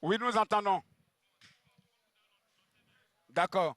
Oui, nous entendons. D'accord.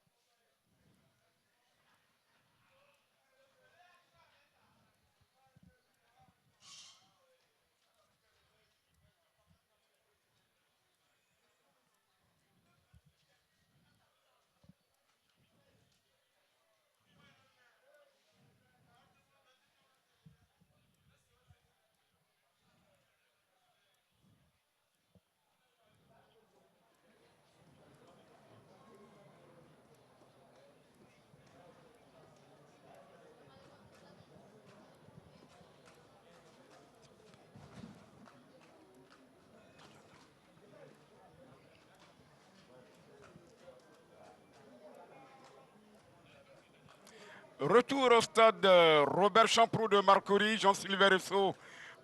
Retour au stade Robert Champroux de Marcory, Jean-Sylvain Rousseau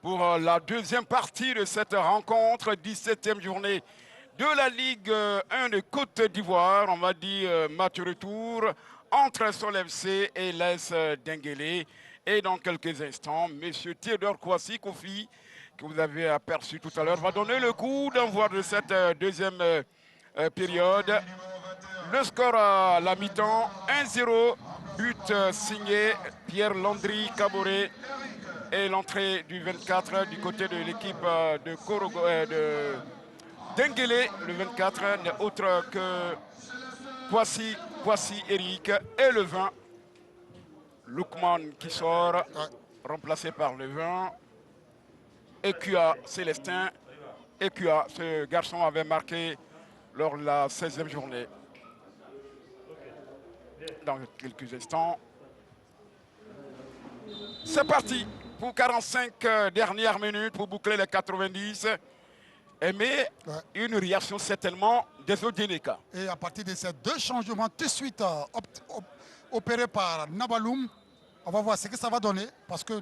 pour la deuxième partie de cette rencontre, 17e journée de la Ligue 1 de Côte d'Ivoire. On va dire match retour entre Sol FC et l'AS Denguélé. Et dans quelques instants, M. Théodore Kouassi Kofi, que vous avez aperçu tout à l'heure, va donner le coup d'envoi de cette deuxième période. Le score à la mi-temps, 1-0, but signé Pierre Landry Caboret et l'entrée du 24 du côté de l'équipe de Denguélé. Le 24 n'est autre que Kwasi Eric et le 20, Loukman qui sort, remplacé par le 20, Ekua Célestin. Ekua, ce garçon avait marqué lors de la 16e journée. Dans quelques instants. C'est parti pour 45 dernières minutes pour boucler les 90. Mais une réaction certainement des Odineka. Et à partir de ces deux changements tout de suite opérés par Nabaloum, on va voir ce que ça va donner parce que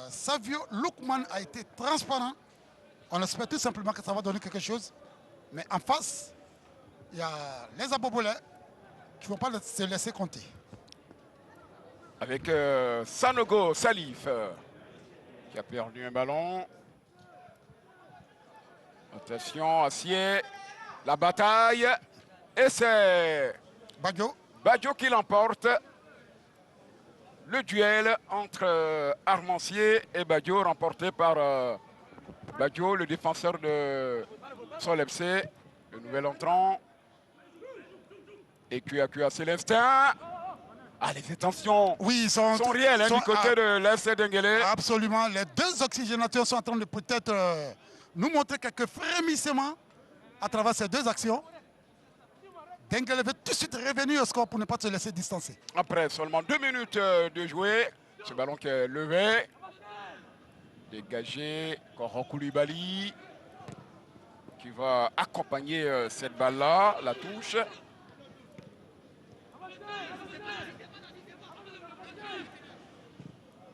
Savio Loukman a été transparent. On espère tout simplement que ça va donner quelque chose. Mais en face, il y a les Abobolais qui ne vont pas se laisser compter. Avec Sanogo Salif qui a perdu un ballon. Attention, Assier, la bataille. Et c'est Badjo qui l'emporte. Le duel entre Armancier et Badjo remporté par Badjo, le défenseur de Sol FC, le nouvel entrant. Et QA, c'est l'instinct. Ah, les intentions sont réelles du côté de l'AS Denguélé. Absolument. Les deux oxygénateurs sont en train de peut-être nous montrer quelques frémissements à travers ces deux actions. Denguélé veut tout de suite revenir au score pour ne pas se laisser distancer. Après seulement 2 minutes de jouer, ce ballon qui est levé. Dégagé, Koro Koulibaly qui va accompagner cette balle-là, la touche.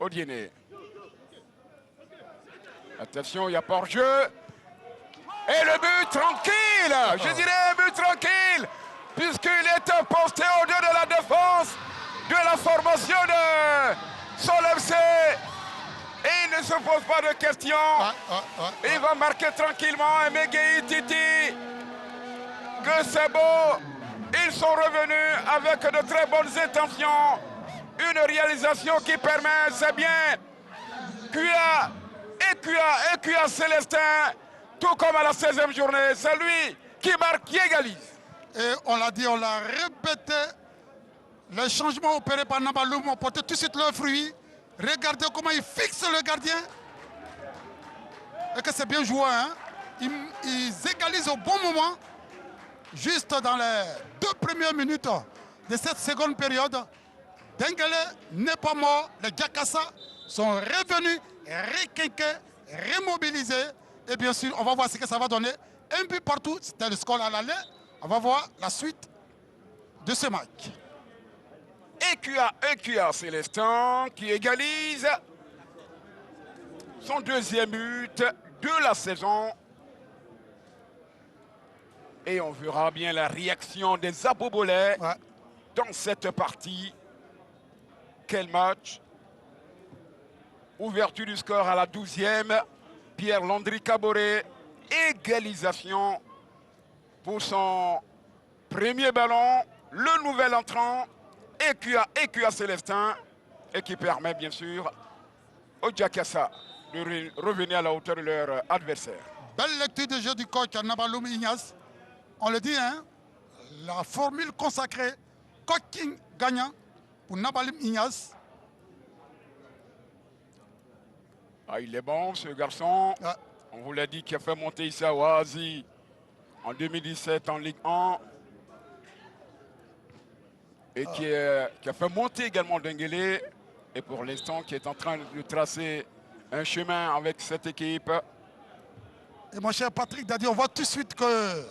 Odiene. Attention, il y a pas hors-jeu. Et le but tranquille, je dirais un but tranquille, puisqu'il est posté au-dessus de la défense de la formation de Sol FC. Et il ne se pose pas de questions. Il va marquer tranquillement un Megei Titi. Que c'est beau. Ils sont revenus avec de très bonnes intentions. Une réalisation qui permet, c'est bien, QA Célestin, tout comme à la 16e journée, c'est lui qui marque, qui égalise. Et on l'a dit, on l'a répété, les changements opérés par Nabaloum ont porté tout de suite leurs fruits. Regardez comment il fixe le gardien. Et que c'est bien joué, hein? Ils égalisent au bon moment, juste dans les 2 premières minutes de cette seconde période. Denguélé n'est pas mort, les Diakassa sont revenus, requinqués, remobilisés. Et bien sûr, on va voir ce que ça va donner. Un but partout, c'était le score à l'aller. On va voir la suite de ce match. EQA Célestin qui égalise son deuxième but de la saison. Et on verra bien la réaction des Abobolais dans cette partie. Quel match! Ouverture du score à la 12e. Pierre Landry Caboret égalisation pour son premier ballon. Le nouvel entrant, EQA Célestin, et qui permet bien sûr au Jakassa de revenir à la hauteur de leur adversaire. Belle lecture de jeu du coach Nabaloum Ignace. On le dit, hein, la formule consacrée, coaching gagnant pour Nabaloum Ignace. Ah, il est bon ce garçon. Ah. On vous l'a dit, qui a fait monter Issa Ouazi en 2017 en Ligue 1. Et qui a fait monter également Denguélé. Et pour l'instant, qui est en train de tracer un chemin avec cette équipe. Et mon cher Patrick Dadi, on voit tout de suite que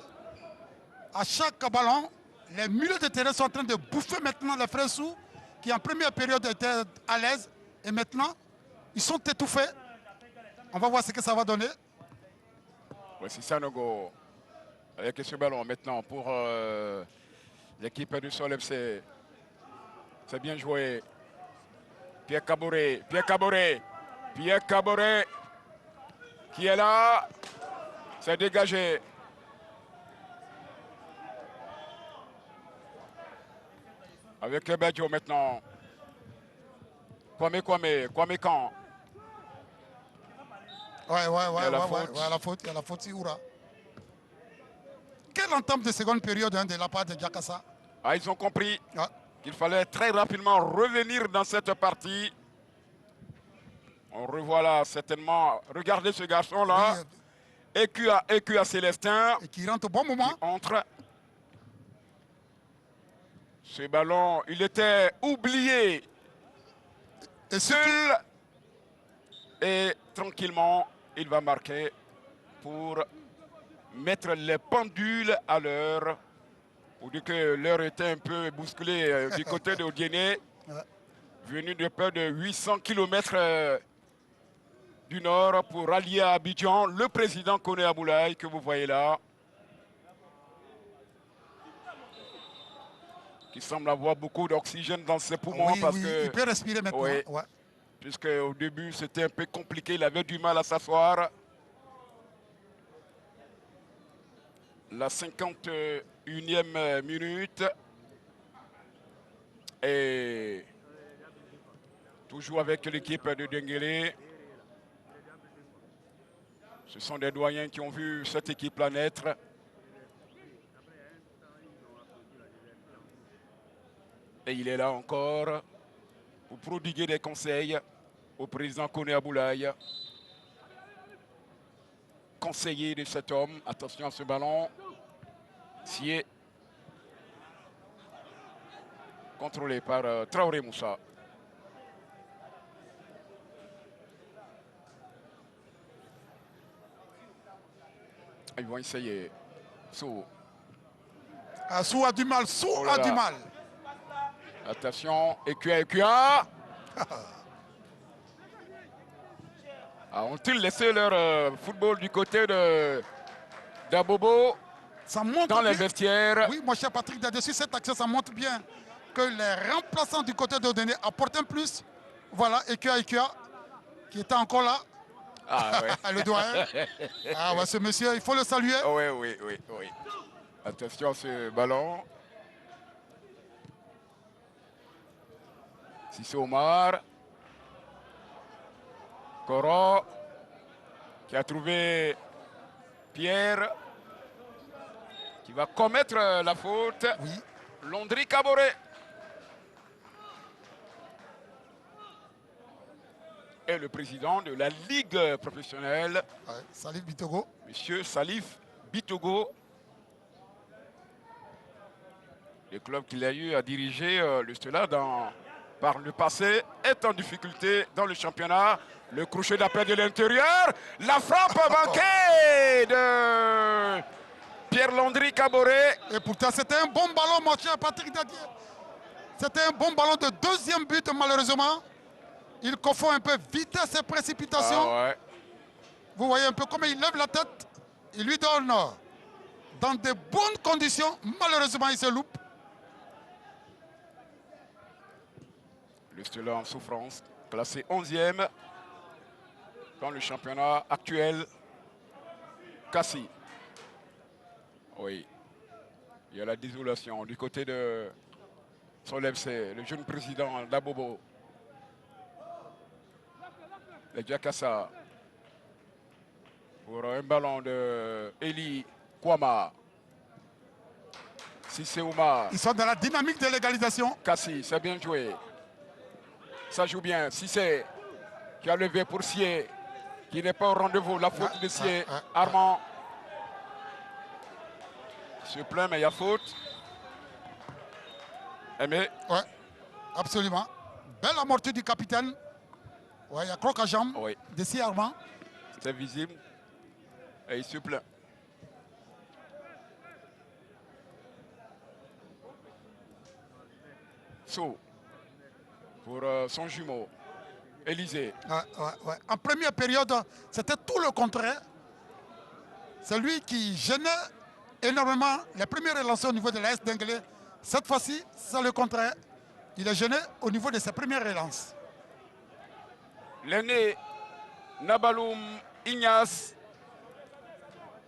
à chaque ballon, les milieux de terrain sont en train de bouffer maintenant les frères Sous, qui en première période étaient à l'aise. Et maintenant, ils sont étouffés. On va voir ce que ça va donner. Voici Sanogo avec ce ballon maintenant pour l'équipe du Sol FC. C'est bien joué. Pierre Caboret qui est là. C'est dégagé. Avec Badjo maintenant. Kwame Kan. Ouais, il y a la faute, Ioura. Quelle entame de seconde période de la part de Jakassa? Ah, ils ont compris Ah. qu'il fallait très rapidement revenir dans cette partie. On revoit là certainement. Regardez ce garçon-là. Oui, EQA Célestin. et qui rentre au bon moment. Qui entre. Ce ballon, il était oublié. Et Seul. Et tranquillement, il va marquer pour mettre les pendules à l'heure. Pour dire que l'heure était un peu bousculée du côté de Odiéné, venu de près de 800 km du nord pour rallier à Abidjan le président Koné Aboulaye que vous voyez là, qui semble avoir beaucoup d'oxygène dans ses poumons. Oui, parce oui, que il peut respirer maintenant. oui, Ouais. puisque au début c'était un peu compliqué, il avait du mal à s'asseoir. La 51e minute. Et toujours avec l'équipe de Denguélé. Ce sont des doyens qui ont vu cette équipe-là naître. Et il est là encore pour prodiguer des conseils au président Koné Aboulaye. Conseiller de cet homme. Attention à ce ballon. Sié. Contrôlé par Traoré Moussa. Ils vont essayer. Sou. Ah, Sou a du mal. A du mal. Attention. EQA. Ont-ils laissé leur football du côté d'Abobo dans les vestiaires? Oui, mon cher Patrick, dessus cette action, ça montre bien que les remplaçants du côté d'Odéné apportent un plus. Voilà, EQA qui était encore là. Ah ouais. Le doyen. Ah ouais, ce monsieur, il faut le saluer. Oui. Attention à ce ballon. Sissé Omar. Coro. Qui a trouvé Pierre. Qui va commettre la faute. Oui. Londri Caboret. Et le président de la Ligue professionnelle, Salif Bitogo. Monsieur Salif Bitogo. Le club qu'il a eu à diriger, le Stella, par le passé, est en difficulté dans le championnat. Le crochet d'appel de l'intérieur. La frappe manquée de Pierre Londri Caboret. Et pourtant, c'était un bon ballon, mon cher Patrick Dadier. C'était un bon ballon de deuxième but, malheureusement. Il confond un peu vitesse et précipitation. Ah ouais. Vous voyez un peu comment il lève la tête. Il lui donne dans de bonnes conditions. Malheureusement, il se loupe. Le Stella en souffrance, classé 11e dans le championnat actuel. Kassi. Oui. Il y a la désolation du côté de son FC, le jeune président d'Abobo. Le Diakassa. Pour un ballon de Eli Kwama. Sissé Oumar. Ils sont dans la dynamique de l'égalisation. Kassi, c'est bien joué. Ça joue bien. Sissé qui a levé pour Sié, qui n'est pas au rendez-vous. La faute de Sié. Armand se plaint, mais il y a faute. Aimé. Ouais, absolument. Belle amortie du capitaine. Ouais, il y a croc à jambe de Sié Armand. C'est visible. Et il se plaint. So, pour son jumeau, Élysée. Ouais. En première période, c'était tout le contraire. C'est lui qui gênait énormément les premiers relancés au niveau de l'AS d'Anglais. Cette fois-ci, c'est le contraire. Il est gêné au niveau de ses premières relances. L'aîné Nabaloum Ignace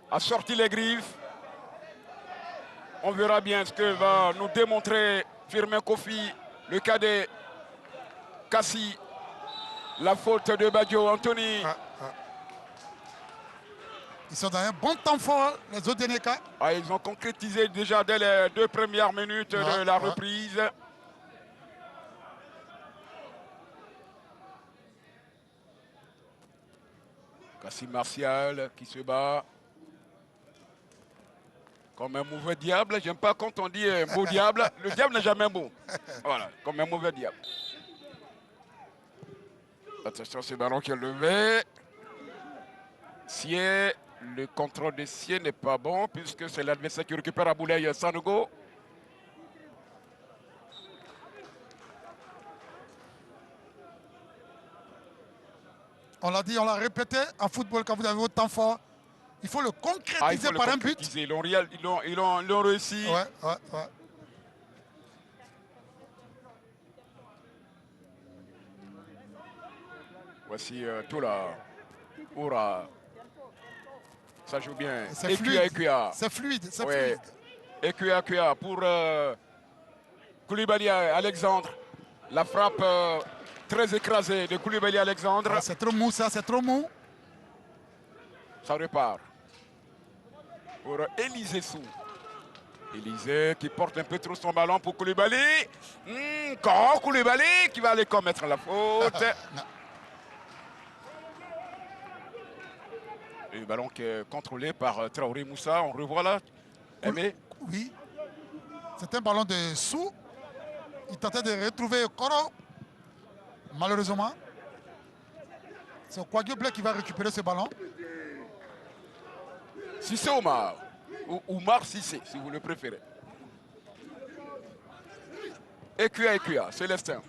a sorti les griffes. On verra bien ce que va nous démontrer Firmin Kofi, le cadet Kassi. La faute de Badio Anthony. Ils sont dans un bon temps fort, les Odeneka. Ils ont concrétisé déjà dès les 2 premières minutes de la reprise. Kassi Martial qui se bat comme un mauvais diable. J'aime pas quand on dit un beau diable. Le diable n'est jamais beau. Voilà, comme un mauvais diable. Attention, ce ballon qui est levé. Sié, le contrôle de Sié n'est pas bon puisque c'est l'adversaire qui récupère Aboulaye Sanogo. On l'a dit, on l'a répété, en football, quand vous avez votre temps fort, il faut le concrétiser par un but. Ils l'ont réussi. Ouais. Voici Toula. Oura. Ça joue bien. C'est fluide. C'est fluide. Ekuya pour Koulibaly Alexandre. La frappe très écrasée de Koulibaly Alexandre. C'est trop mou, ça, c'est trop mou. Ça repart. Pour Élisée Sou. Élisée qui porte un peu trop son ballon pour Koulibaly. Koulibaly qui va aller commettre la faute. Le ballon qui est contrôlé par Traoré Moussa. On revoit là. Aimé. Oui. C'est un ballon de Sou. Il tentait de retrouver Koro. Malheureusement. C'est Kouadio Blé qui va récupérer ce ballon. Sissé Omar. Ou Oumar Sissé, si vous le préférez. Ekuya, Célestin.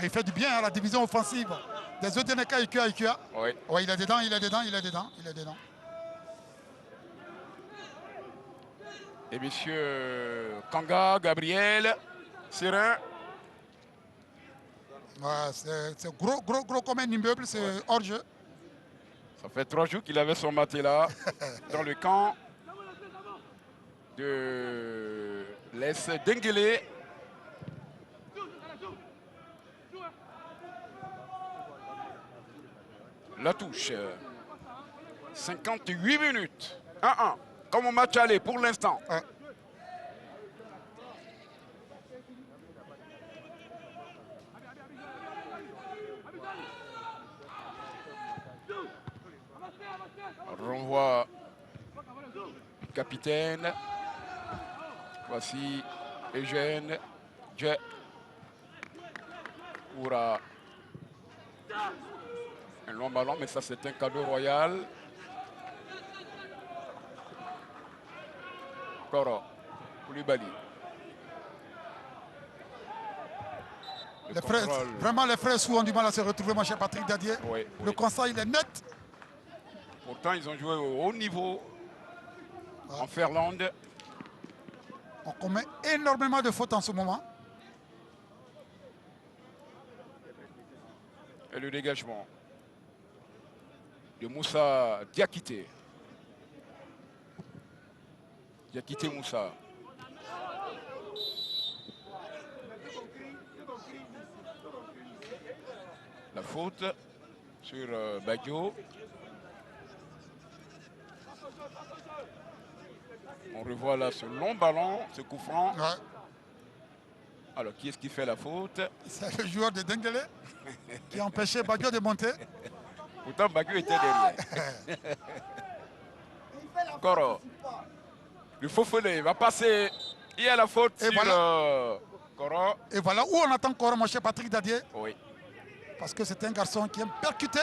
Il fait du bien à la division offensive des Odeneka. Ekuya. Oui. Il est dedans. Et monsieur Kanga, Gabriel, Serein. C'est gros comme un immeuble, c'est hors jeu. Ça fait 3 jours qu'il avait son matelas dans le camp de l'Est Denguele. La touche. 58 minutes. 1-1. Comme au match aller pour l'instant. Renvoi du capitaine. Voici Eugène. Oura. Un long ballon, mais ça c'est un cadeau royal. Koro. Koulibaly. Vraiment, les frères Sou ont du mal à se retrouver, mon cher Patrick Dadier. Le constat, il est net. Pourtant, ils ont joué au haut niveau en Finlande. On commet énormément de fautes en ce moment. Et le dégagement de Moussa Diakité. Diakité Moussa. La faute sur Baggio. On revoit là ce long ballon, ce coup franc. Ouais. Alors, qui est-ce qui fait la faute? C'est le joueur de Dengele qui a empêché Baggio de monter. Pourtant, Baggio était derrière. Koro. Le Fofele va passer. Il y a la faute Et sur voilà. Koro. Et voilà où on attend Koro, mon cher Patrick Dadier. Oui. Parce que c'est un garçon qui aime percuter.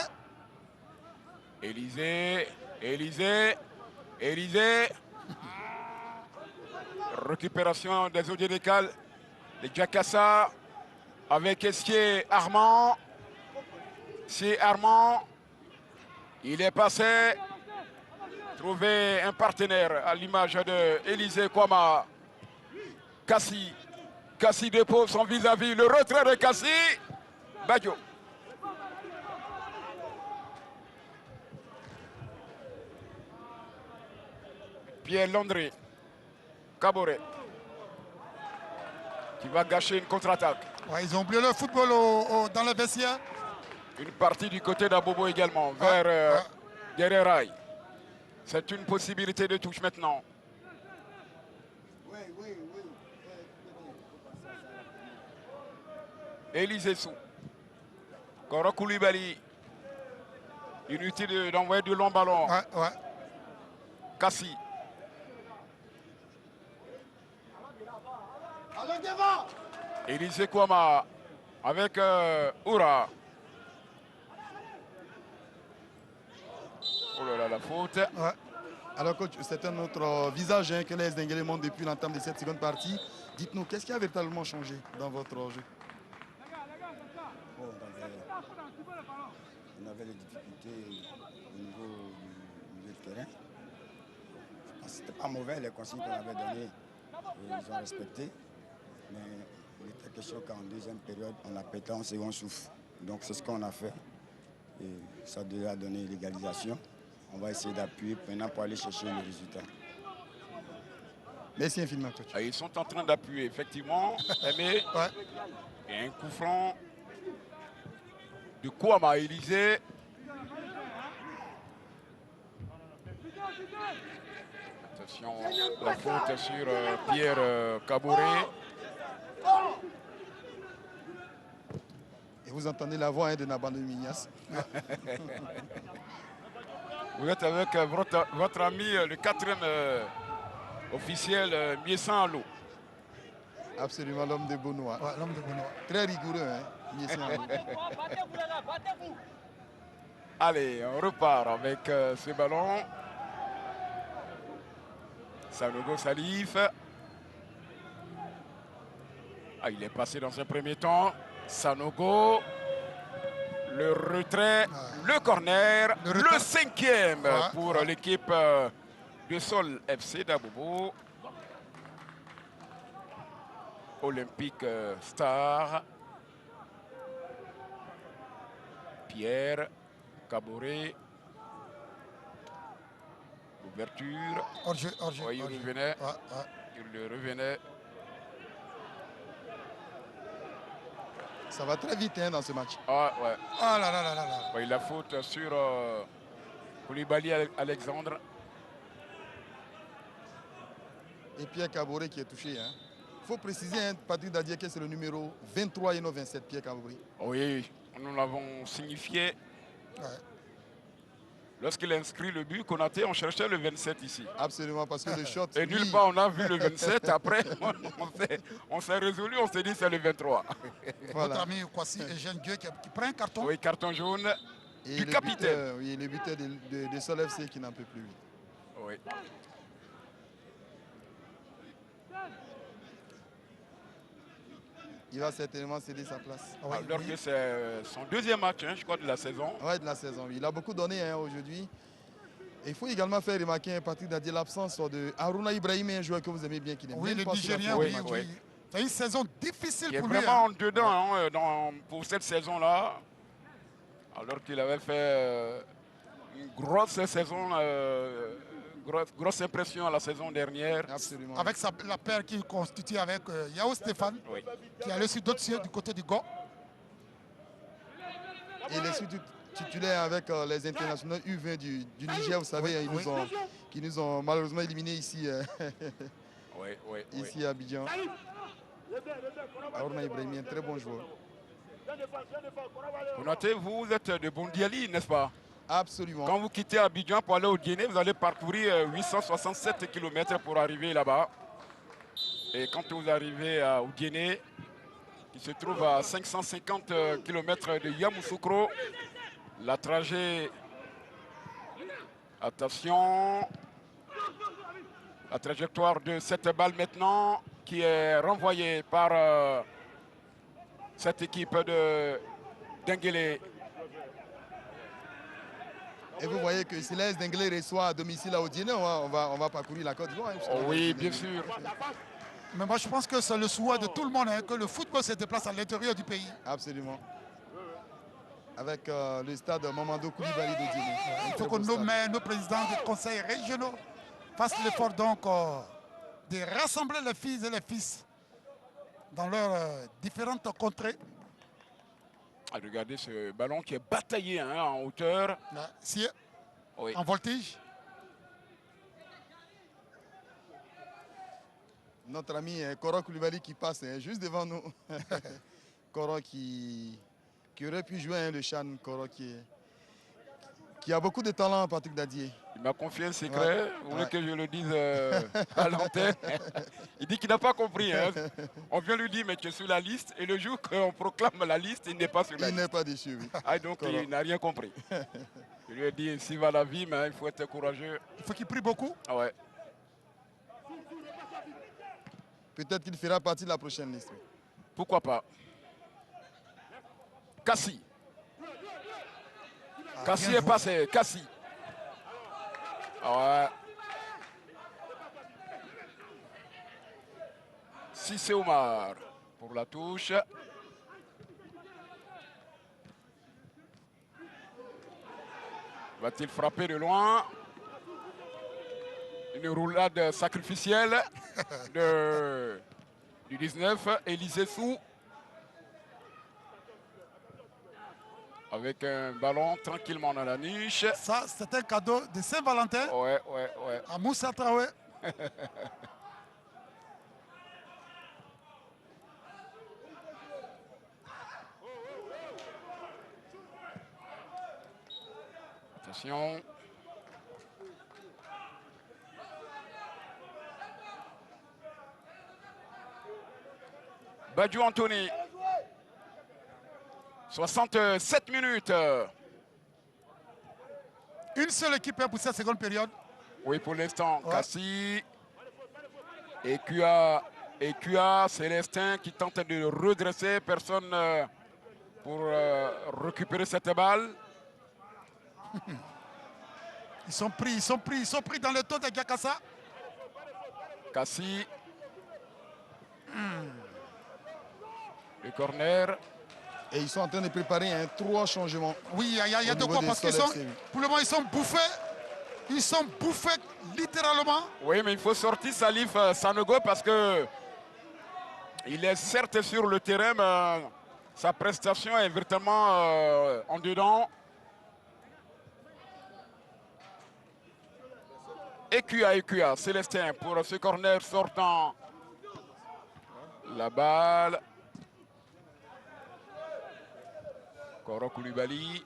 Élisée. Élisée. Élisée. Récupération des eaux décales. Les Jakassa avec Essier Armand. C'est Armand. Il est passé. Trouver un partenaire à l'image de Élisée Kwama. Kassi. Kassi dépose son vis-à-vis. Le retrait de Kassi. Baggio. Pierre Landry. Caboret. Qui va gâcher une contre-attaque. Ouais, ils ont oublié le football dans le vestiaire. Une partie du côté d'Abobo également, vers Guerreraï. C'est une possibilité de touche maintenant. Élisée Sou. Koro Koulibaly. Inutile d'envoyer du long ballon. Ouais. Kassi. Élisée Kwama avec Oura. Oh là là, la faute. Ouais. Alors coach, c'est un autre visage que les Dengele montrent depuis l'entame de cette seconde partie. Dites-nous, qu'est-ce qui a véritablement changé dans votre jeu? Bon, on avait des difficultés au niveau du milieu de terrain. C'était pas mauvais les consignes qu'on avait données, ils ont respecté. Mais il était question qu'en deuxième période, on a pété en second souffle. Donc c'est ce qu'on a fait. Et ça devait donner l'égalisation. On va essayer d'appuyer maintenant pour aller chercher le résultat. Merci infiniment, coach. Ils sont en train d'appuyer, effectivement. Mais il y a un coup franc de Kwama Élisée. Attention, la faute sur Pierre Caboret. Et vous entendez la voix de Nabandou Mignas. Vous êtes avec votre ami, le quatrième officiel, Miessan Allo. Absolument, l'homme de Bonois. Ouais, l'homme de Benoît. Très rigoureux, hein, Miessan Alou. Allez, on repart avec ce ballon. Sanogo Salif. Il est passé dans un premier temps. Sanogo. Le retrait, le corner, le cinquième pour l'équipe de Sol FC d'Abobo. Olympique Star. Pierre Caboret. Ouverture. Hors-jeu. Il revenait. Il revenait. Ça va très vite hein, dans ce match. Ah ouais. Ah là là là là là. Ouais, la faute sur Koulibaly Alexandre. Et Pierre Caboret qui est touché. Il faut préciser, hein, Patrick Dadier, que c'est le numéro 23 et non 27, Pierre Caboret. Oui, nous l'avons signifié. Ouais. Lorsqu'il a inscrit le but, Konaté, on cherchait le 27 ici. Absolument, parce que le shot... Et nulle part on a vu le 27. Après, on s'est résolu, on s'est dit c'est le 23. Voilà. Votre ami Kwasi et Jean Dieu qui prend un carton. Oui, carton jaune et du capitaine. Oui, le buteur de Sol FC qui n'en peut plus. Oui. Il va certainement céder sa place. Alors que c'est son deuxième match, je crois, de la saison. Oui, de la saison. Il a beaucoup donné aujourd'hui. Et il faut également faire remarquer, Patrick Dadier, l'absence de Haruna Ibrahim, un joueur que vous aimez bien, qui n'est oui, même le pas Nigérien, oui. C'est une saison difficile Il est pour lui. vraiment dedans pour cette saison-là. Alors qu'il avait fait une grosse saison grosse impression la saison dernière. Absolument. Avec la paire qu'il constitue avec Yao Stéphane, Oui. qui allait sur d'autres cieux du côté du Go. Et il est surtout titulaire avec les internationaux U20 du Niger, vous savez, qui nous ont malheureusement éliminés ici, Oui. ici à Abidjan. Arouna Ibrahimi, un très bon joueur. Konaté, vous êtes de Bondiali, n'est-ce pas? Absolument. Quand vous quittez Abidjan pour aller au Guinée, vous allez parcourir 867 km pour arriver là-bas. Et quand vous arrivez au Guinée, qui se trouve à 550 km de Yamoussoukro, la trajet, attention, la trajectoire de cette balle maintenant qui est renvoyée par cette équipe de Denguélé. Et vous voyez que si l'AS Denguélé reçoit à domicile à Odiene, on va parcourir la Côte d'Ivoire. Oui, bien sûr. Mais moi, je pense que c'est le souhait de tout le monde, hein, que le football se déplace à l'intérieur du pays. Absolument. Avec le stade Mamadou Koulibaly d'Odiene. Il faut que nos maires, nos présidents des conseils régionaux fassent l'effort donc de rassembler les filles et les fils dans leurs différentes contrées. Regardez ce ballon qui est bataillé hein, en hauteur. Là, si, Oui. en voltige. Notre ami Koro Koulibaly qui passe juste devant nous. Koro qui aurait pu jouer le Chan. Koro qui a beaucoup de talent, Patrick Dadier. Il m'a confié un secret. Vous voulez que je le dise à l'antenne? Il dit qu'il n'a pas compris. Hein. On vient lui dire, mais tu es sur la liste. Et le jour qu'on proclame la liste, il n'est pas sur la liste. Il n'est pas déçu, oui. Ah, donc il n'a rien compris. Je lui ai dit, s'il va la vie, mais il faut être courageux. Il faut qu'il prie beaucoup. Ah ouais. Peut-être qu'il fera partie de la prochaine liste. Pourquoi pas? Cassie. Cassie est passé. Cassie. Ah ouais. Cissé Omar pour la touche. Va-t-il frapper de loin? Une roulade sacrificielle du 19, Élisée Sou. Avec un ballon tranquillement dans la niche. Ça, c'est un cadeau de Saint-Valentin Ouais. à Moussa Traoré. Attention. Badiou Anthony. 67 minutes. Une seule équipe pour cette seconde période. Oui, pour l'instant, Ouais. Cassie. Et QA, Célestin qui tente de redresser. Personne pour récupérer cette balle. Ils sont pris dans le taux de Gakassa. Cassie. Le corner. Et ils sont en train de préparer 3 changements. Oui, il y a Au de niveau quoi des parce qu'ils Solex, sont, oui. pour le moment, ils sont bouffés. Ils sont bouffés littéralement. Oui, mais il faut sortir Salif Sanogo parce que il est certes sur le terrain, mais sa prestation est véritablement en dedans. EQA, Célestin pour ce corner sortant. La balle. Koro Koulibaly.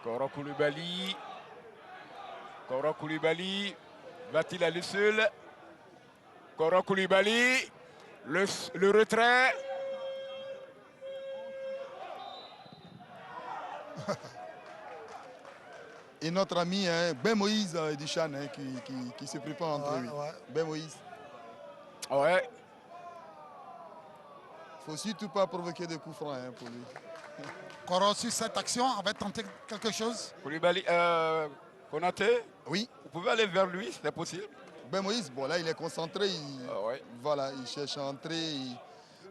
Koro Koulibaly. Va-t-il aller seul? Koro Koulibaly. Le retrait. Et notre ami Ben Moïse Duchan qui se prépare entre lui. Ouais. Ben Moïse. Ouais. Il ne faut surtout pas provoquer de coups francs pour lui. Koro sur cette action avait tenté quelque chose. Koulibaly. Konaté, Oui, vous pouvez aller vers lui, c'est possible? Ben Moïse, bon là il est concentré. Ah ouais. Voilà, il cherche à entrer.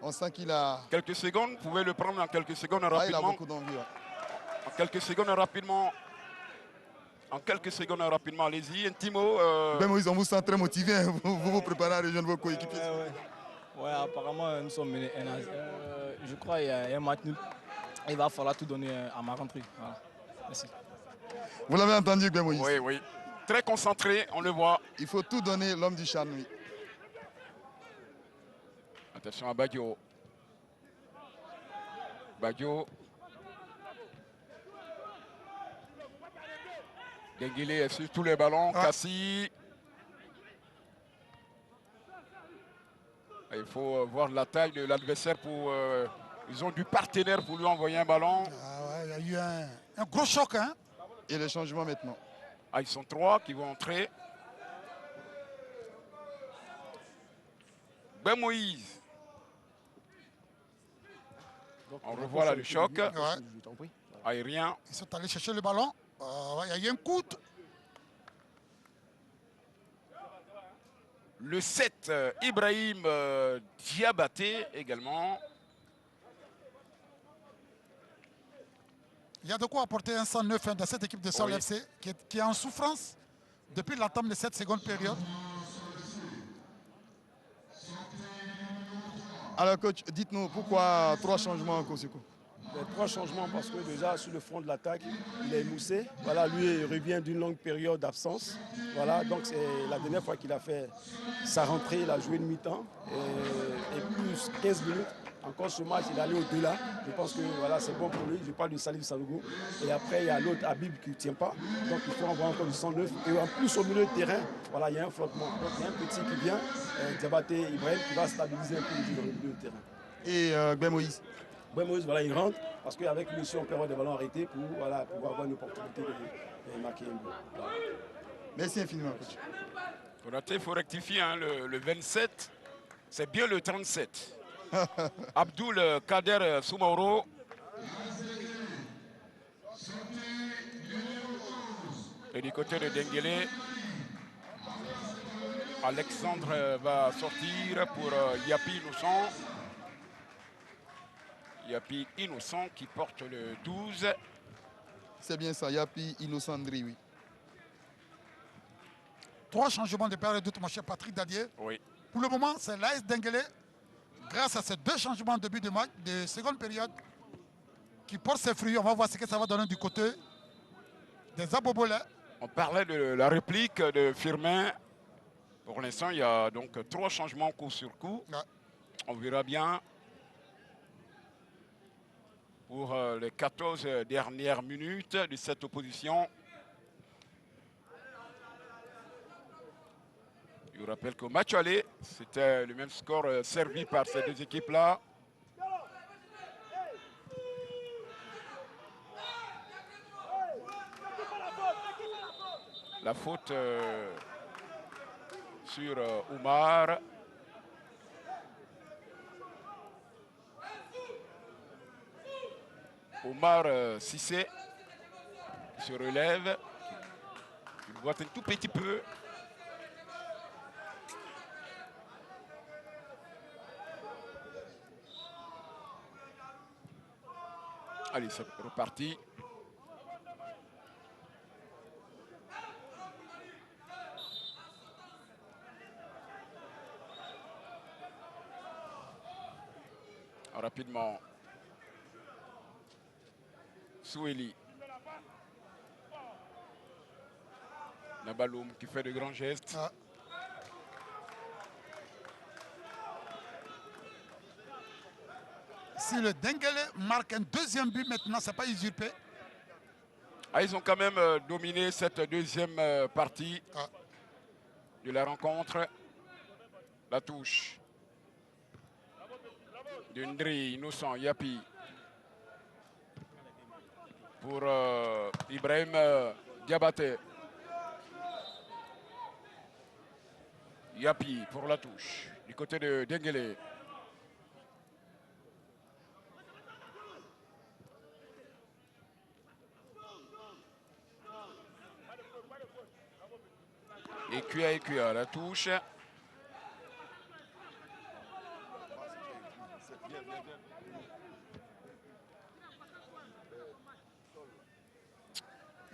On sent qu'il a, Quelques secondes, vous pouvez le prendre en quelques secondes il a rapidement. beaucoup d'envie. Ouais. En quelques secondes rapidement. En quelques secondes rapidement, allez-y. Un petit mot. Ben Moïse, on vous sent très motivé. Hein. Vous vous préparez à rejoindre vos coéquipiers. Ouais, apparemment, nous sommes menés 1-0. Je crois qu'il y a un match nul. Il va falloir tout donner à ma rentrée. Voilà. Merci. Vous l'avez entendu, Ben Moïse. Oui, oui. Très concentré, on le voit. Il faut tout donner, l'homme du Chan, oui. Attention à Badio. Badio. Denguele est sur tous les ballons. Ah. Kassi. Il faut voir la taille de l'adversaire pour... ils ont du partenaire pour lui envoyer un ballon. Ah ouais, il y a eu un gros choc. Hein? Et les changements maintenant. Ah, ils sont 3 qui vont entrer. Ben Moïse. On revoit là le choc. Ouais. Aérien. Ils sont allés chercher le ballon. Ouais, il y a eu un coup. Le 7, Ibrahim Diabaté également. Il y a de quoi apporter un 109 dans cette équipe de Sol Oui. FC qui est en souffrance depuis l'entame de cette seconde période. Alors coach, dites-nous pourquoi 3 changements en Koseko? Les 3 changements parce que déjà sur le front de l'attaque, il est émoussé. Voilà, lui il revient d'une longue période d'absence. Voilà, donc c'est la dernière fois qu'il a fait sa rentrée, il a joué une mi-temps et plus 15 minutes. Encore ce match, il est allé au-delà. Je pense que voilà, c'est bon pour lui. Je parle de Salif Sanogo. Et après, il y a l'autre Habib qui ne tient pas. Donc il faut envoyer encore du 109. Et en plus, au milieu de terrain, voilà, il y a un flottement. Donc il y a un petit qui vient, Diabaté Ibrahim, qui va stabiliser un peu le jeu dans le milieu de terrain. Et Ben Moïse? Ben Moïse, voilà, il rentre parce qu'avec lui aussi, on peut avoir des ballons arrêtés pour voilà, pouvoir avoir une opportunité de marquer un but. Voilà. Merci infiniment, coach. Il faut rectifier, hein, le 27, c'est bien le 37. Abdoul Kader Soumaoro. Et du côté de Denguele, Alexandre va sortir pour Yapi Innocent. Yapi Innocent qui porte le 12. C'est bien ça, Yapi Innocendri, oui. 3 changements de période, mon cher Patrick Dadier. Oui. Pour le moment, c'est l'AS Denguele, grâce à ces 2 changements de début de match, de seconde période, qui portent ses fruits. On va voir ce que ça va donner du côté des Abobolais. On parlait de la réplique de Firmin. Pour l'instant, il y a donc 3 changements coup sur coup. Ouais. On verra bien pour les 14 dernières minutes de cette opposition. Je vous rappelle qu'au match aller, c'était le même score servi par ces 2 équipes-là. La faute sur Oumar. Oumar Sissé se relève. Il boite un tout petit peu. Allez, c'est reparti. Rapidement. Soueli. Nabaloum qui fait de grands gestes. Ah. Si le Denguele marque un deuxième but maintenant, ce n'est pas usurpé. Ah, ils ont quand même dominé cette deuxième partie de la rencontre. La touche de Ndri, Innocent, Yapi. Pour Ibrahim Diabaté. Yapi pour la touche du côté de Denguele. Ekuya, la touche.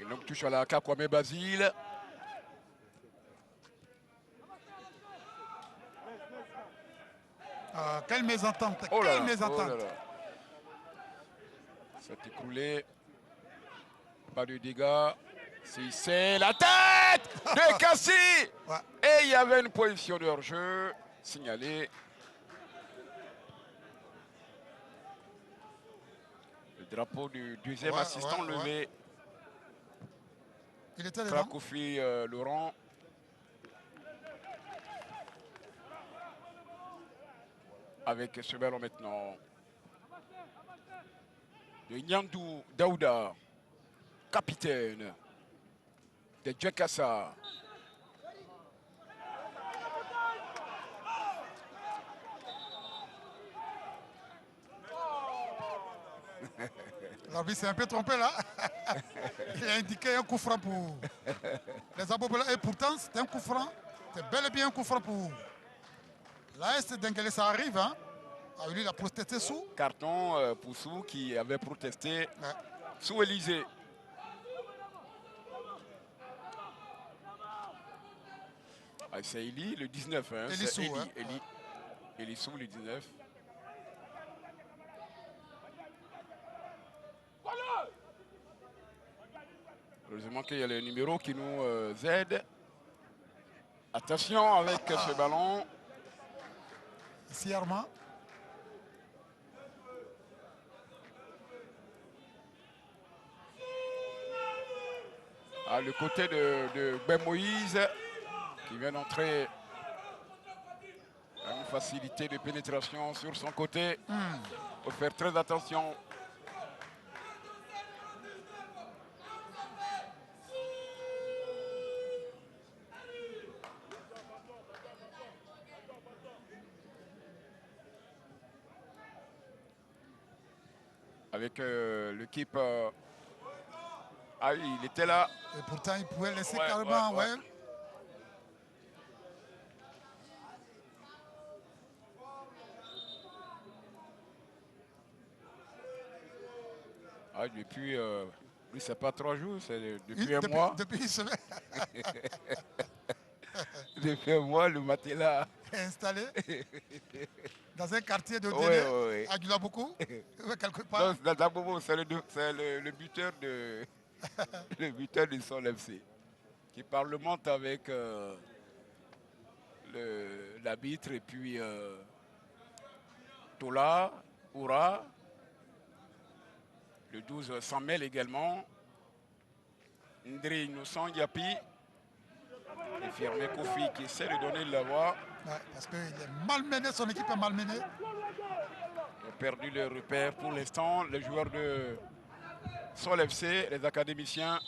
longue touche à la Kakwame Basile. Quelle mésentente, Oh là quelle là, mésentente. oh là là. Ça s'est écroulé. Pas de dégâts. Si c'est la tête de Cassie. Ouais. Et il y avait une position de hors-jeu signalée. Le drapeau du deuxième assistant levé. Il était dedans. Kofi Laurent. Avec ce ballon maintenant de Nyandou Daouda, capitaine de Djakassa. L'arbitre s'est un peu trompé là. Il a indiqué un coup franc pour les Abobola. Et pourtant, c'est un coup franc. C'est bel et bien un coup franc pour l'AS Denguélé. Ça arrive. Hein. Ah, lui, il a protesté sous. Carton pour Sou qui avait protesté sous Élysée. Ah, c'est Eli, le 19. Hein. Eli Sou, hein. Eli Sou, le 19. Heureusement qu'il y a le numéro qui nous aide. Attention avec ce ballon. Ici, Armand. À le côté de Ben Moïse qui vient d'entrer. Une facilité de pénétration sur son côté. Il faut faire très attention. Avec l'équipe. Ah oui, il était là. Et pourtant, il pouvait laisser Ouais, carrément. ouais. Ah, depuis, lui, c'est pas 3 jours, c'est depuis un mois. Depuis une semaine. Depuis un mois, le matelas Installé dans un quartier de Ouais, Dédé, à Guilaboukou, quelque part. D'abord, c'est le buteur de le buteur de Sol FC qui parlemente avec l'arbitre et puis Tola, Oura, le 12 s'en mêle également, Ndri Innocent Yapi et Firmé Kofi qui essaie de donner de la voix. Ouais, parce qu'il est malmené, son équipe est malmenée. Ils ont perdu le repère pour l'instant, les joueurs de Sol FC, les académiciens.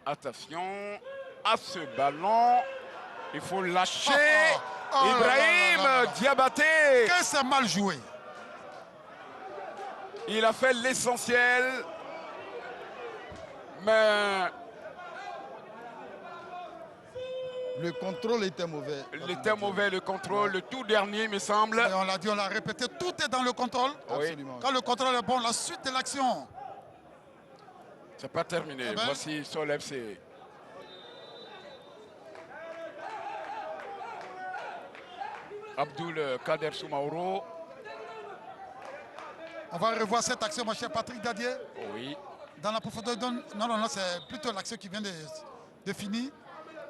Attention à ce ballon. Il faut lâcher Ibrahim Diabaté. Que c'est mal joué. Il a fait l'essentiel. Mais Le contrôle était mauvais. il était mauvais, le contrôle. Le tout dernier, me semble. Et on l'a dit, on l'a répété, tout est dans le contrôle. Oui. Absolument. Quand le contrôle est bon, la suite de l'action. C'est pas terminé. Eh ben. Voici Sol FC. Abdoul Kader Soumaoro. On va revoir cette action, mon cher Patrick Dadier. Oui. Dans la profondeur, non, c'est plutôt l'action qui vient de finir.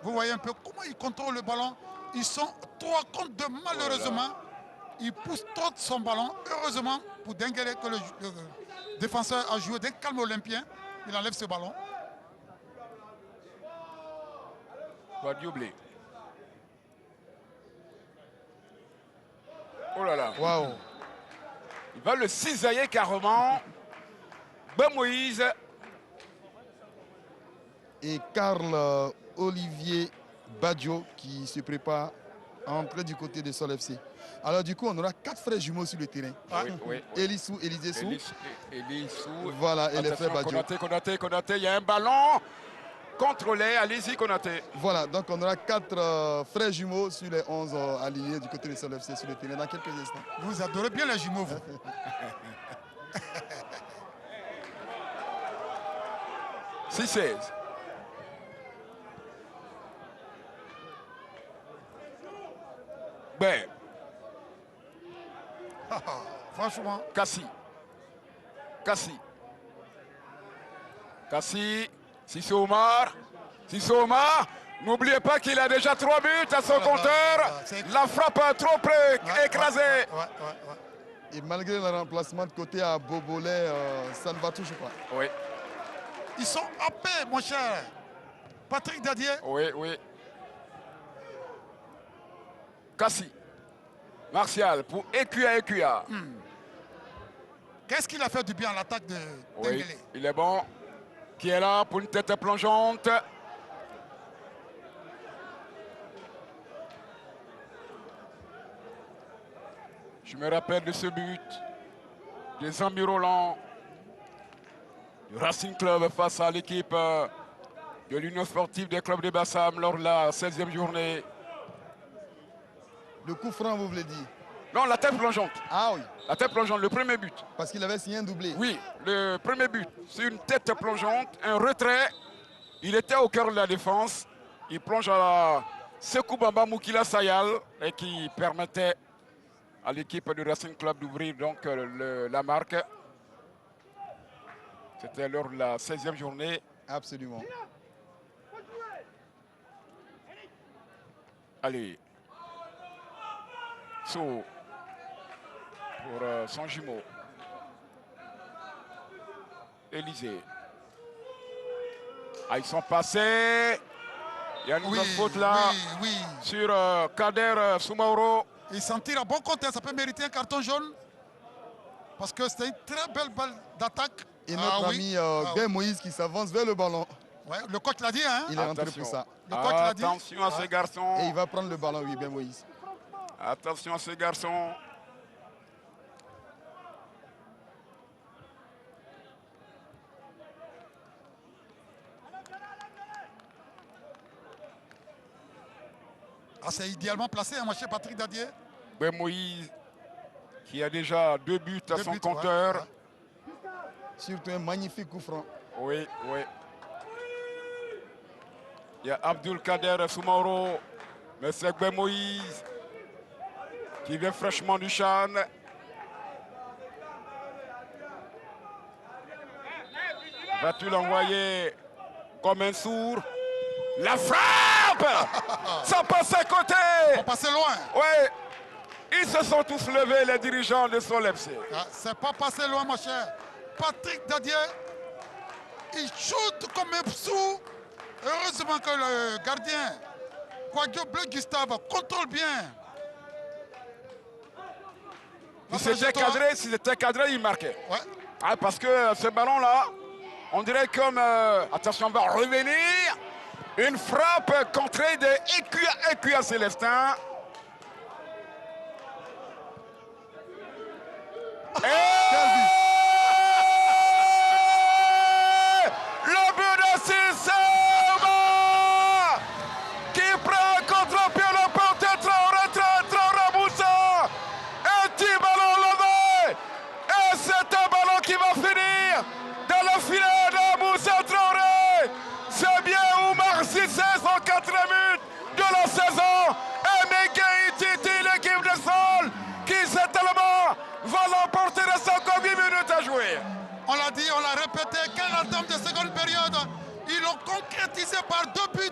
Vous voyez un peu comment ils contrôlent le ballon. Ils sont 3 contre 2, malheureusement. Il pousse trop son ballon. Heureusement pour Denguélé que le défenseur a joué d'un calme olympien. Il enlève ce ballon. Guardioblé. Oh là là. Waouh. Il va le cisailler carrément. Ben Moïse. Et Karl Olivier Badio qui se prépare à entrer du côté de Sol FC. Alors du coup, on aura 4 frères jumeaux sur le terrain. Oui. Elissou, Élisée Sou. Elissou. Voilà, et les frères Attention, Badio. Konaté, il y a un ballon. contrôlé. Allez-y, Konaté. Voilà, donc on aura 4 frères jumeaux sur les 11 alignés du côté de Sol FC sur le terrain dans quelques instants. Vous adorez bien les jumeaux, vous. 6-16. Ben, Franchement. Kassi. Kassi. Kassi. Sissé Omar. Sissé Omar. N'oubliez pas qu'il a déjà 3 buts à son compteur. La frappe trop près, écrasée. Et malgré le remplacement de côté à Bobolet, ça ne va toujours pas. Oui. Ils sont happés, mon cher. Patrick Dadier. Oui, oui. Kassi. Martial pour Ekuya. Qu'est-ce qu'il a fait du bien à l'attaque de Oui, Dembélé? il est bon. Qui est là pour une tête plongeante. Je me rappelle de ce but de Zambi Roland du Racing Club face à l'équipe de l'Union sportive des clubs de Bassam lors de la 16e journée. Le coup franc, vous voulez dire? Non, la tête plongeante. Ah oui, La tête plongeante, le premier but. parce qu'il avait signé un doublé. Oui, le premier but, c'est une tête plongeante, un retrait. Il était au cœur de la défense. Il plonge à la Sekou Bamba Moukila Sayal et qui permettait à l'équipe du Racing Club d'ouvrir donc la marque. C'était lors de la 16e journée. Absolument. Allez. So, pour son jumeau. Élysée. Ah, ils sont passés. Il y a une nouvelle faute là Oui. sur Kader Soumaoro. Il s'en tire à bon compte, ça peut mériter un carton jaune. Parce que c'était une très belle balle d'attaque. Et notre ami Ben Moïse qui s'avance vers le ballon. Ouais, le coach l'a dit, hein? Il est rentré pour ça. Le coach l'a dit. Attention à ces garçons. Et il va prendre le ballon, oui, Ben Moïse. Attention à ces garçons. Ah, c'est idéalement placé, hein, mon cher Patrick Dadier. Ben Moïse qui a déjà 2 buts à 2 son buts, compteur. ouais. Surtout un magnifique coup franc. Oui, oui. Il y a Abdul Kader Soumaoro, mais c'est Ben Moïse qui vient fraîchement du Chan. Va-t-il l'envoyer comme un sourd? La frappe! Ça passe à côté! On passait loin. Oui, ils se sont tous levés, les dirigeants de Sol FC. Ah, c'est pas passé loin, mon cher. Patrick Dadier, il shoot comme un sou. Heureusement que le gardien, Quadio Bleu Gustave, contrôle bien. Si c'était cadré, il marquait. Ouais. Ah, parce que ce ballon-là, on dirait comme... attention, on va revenir. Une frappe contrée de Ekuya Célestin. Le but de Sissé Omar qui prend un contre-pied le porteur Traoré Moussa. Un petit ballon levé. Et c'est un ballon qui va finir dans le filet de Moussa Traoré. C'est bien Oumar Sissé, son 4e but de la saison. Et Miguel Titi, l'équipe de Sol, qui certainement va l'emporter de 58 minutes à jouer. On l'a dit, on l'a répété, quelle entame de seconde période. Ils l'ont concrétisé par 2 buts.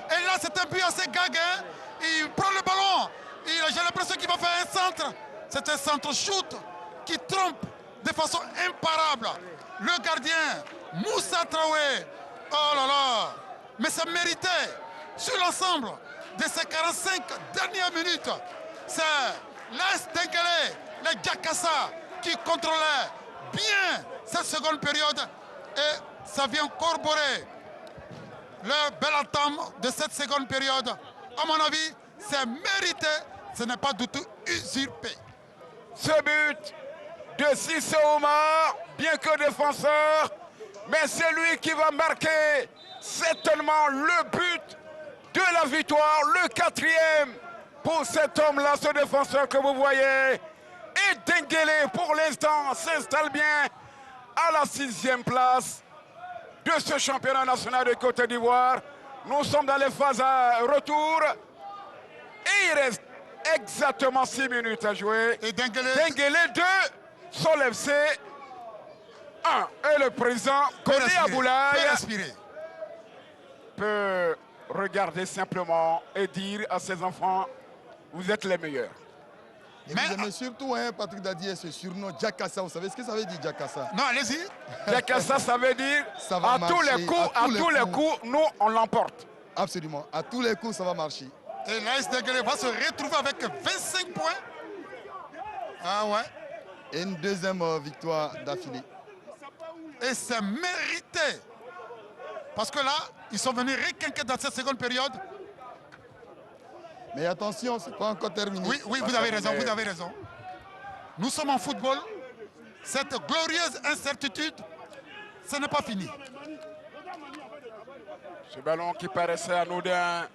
Et là, c'est un but assez gaguin. Il prend le ballon. J'ai l'impression qu'il va faire un centre. C'est un centre shoot qui trompe de façon imparable le gardien Moussa Traoré. Oh là là. Mais ça méritait, sur l'ensemble de ces 45 dernières minutes, c'est l'As Dengele, les Diakassa qui contrôlaient bien cette seconde période et ça vient corroborer le bel entame de cette seconde période. À mon avis, c'est mérité, ce n'est pas du tout usurpé. Ce but de Sissé Omar, bien que défenseur, mais c'est lui qui va marquer certainement le but de la victoire, le 4e pour cet homme-là, ce défenseur que vous voyez. Et Denguele, pour l'instant, s'installe bien à la 6e place de ce championnat national de Côte d'Ivoire. Nous sommes dans les phases à retour. Et il reste exactement 6 minutes à jouer. Et Denguele 2, Sol FC 1. Et le président Kone Aboulaye peut regarder simplement et dire à ses enfants, vous êtes les meilleurs. Et vous aimez surtout, hein, Patrick Daddy, ce surnom Jakassa. Vous savez ce que ça veut dire, Jakassa? Non, allez-y. Jakassa, ça veut dire ça va à marcher, tous les coups, nous, on l'emporte. Absolument. À tous les coups, ça va marcher. Et l'AS Denguele va se retrouver avec 25 points. Ah ouais. Et une 2e victoire d'affilée. Et c'est mérité. Parce que là, ils sont venus requinquer dans cette seconde période. Mais attention, c'est pas encore terminé. Oui, vous avez raison, vous avez raison. Nous sommes en football. Cette glorieuse incertitude, ce n'est pas fini. Ce ballon qui paraissait anodin,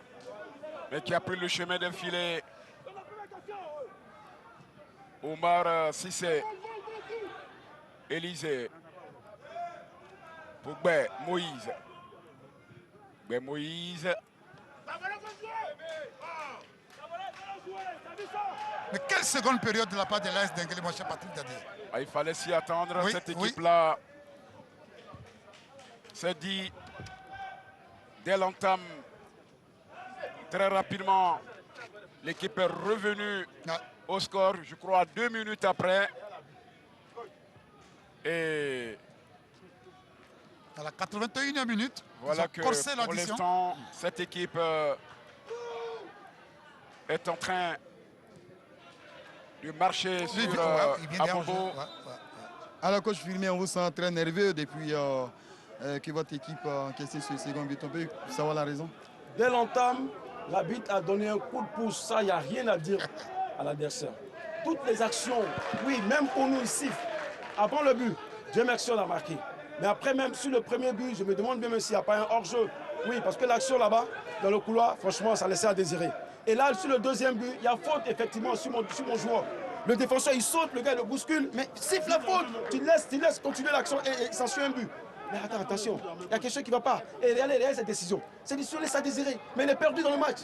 mais qui a pris le chemin d'un filet. Omar Sissé, Élysée, pour Moïse. Moïse. Mais quelle seconde période de la part de l'AS Denguele, mon cher Patrick Daddy? Il fallait s'y attendre. Oui, cette équipe-là s'est dit, dès l'entame, très rapidement, l'équipe est revenue au score, je crois, 2 minutes après. Et à la 81e minute, voilà que pour l'instant, cette équipe est en train de marcher sur Abobo. Alors, coach Firmé, on vous sent très nerveux depuis que votre équipe a encaissé ce second but. On peut savoir la raison? Dès l'entame, l'arbitre a donné un coup de pouce. Ça, il n'y a rien à dire à l'adversaire. Toutes les actions, oui, même pour nous ici, avant le but, Dieu merci, on a marqué. Mais après, même sur le premier but, je me demande même s'il n'y a pas un hors-jeu. Oui, parce que l'action là-bas, dans le couloir, franchement, ça laissait à désirer. Et là, sur le deuxième but, il y a faute effectivement sur mon joueur. Le défenseur, il saute, le gars le bouscule, mais siffle la faute. Tu laisses continuer l'action et ça suit un but. Mais attends, attention, il y a quelque chose qui ne va pas. Et regardez cette décision. Cette décision laisse à désirer, mais elle est perdue dans le match.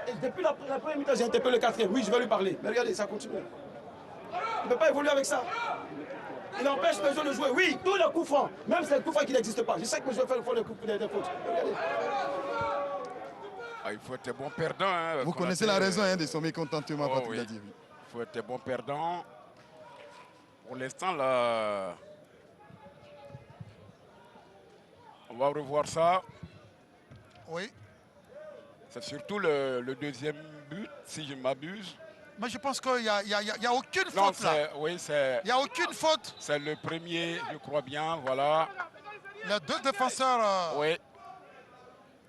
Et depuis la première mi-temps, j'ai interpellé le 4e. Oui, je vais lui parler. Mais regardez, ça continue. Il ne peut pas évoluer avec ça. Il empêche mes joueurs de jouer. Oui, tous les coups francs. Même ces coups francs qui n'existent pas. Je sais que mes joueurs font des coups des fautes. Regardez. Il faut être bon perdant. Hein, vous connaissez la raison de son mécontentement, Patrick Daddy. Il faut être bon perdant. Pour l'instant, là, on va revoir ça. Oui. C'est surtout le deuxième but, si je ne m'abuse. Mais je pense qu'il n'y a aucune faute là. Oui, c'est... Il n'y a aucune faute. C'est le premier, je crois bien, voilà. Les deux défenseurs... oui.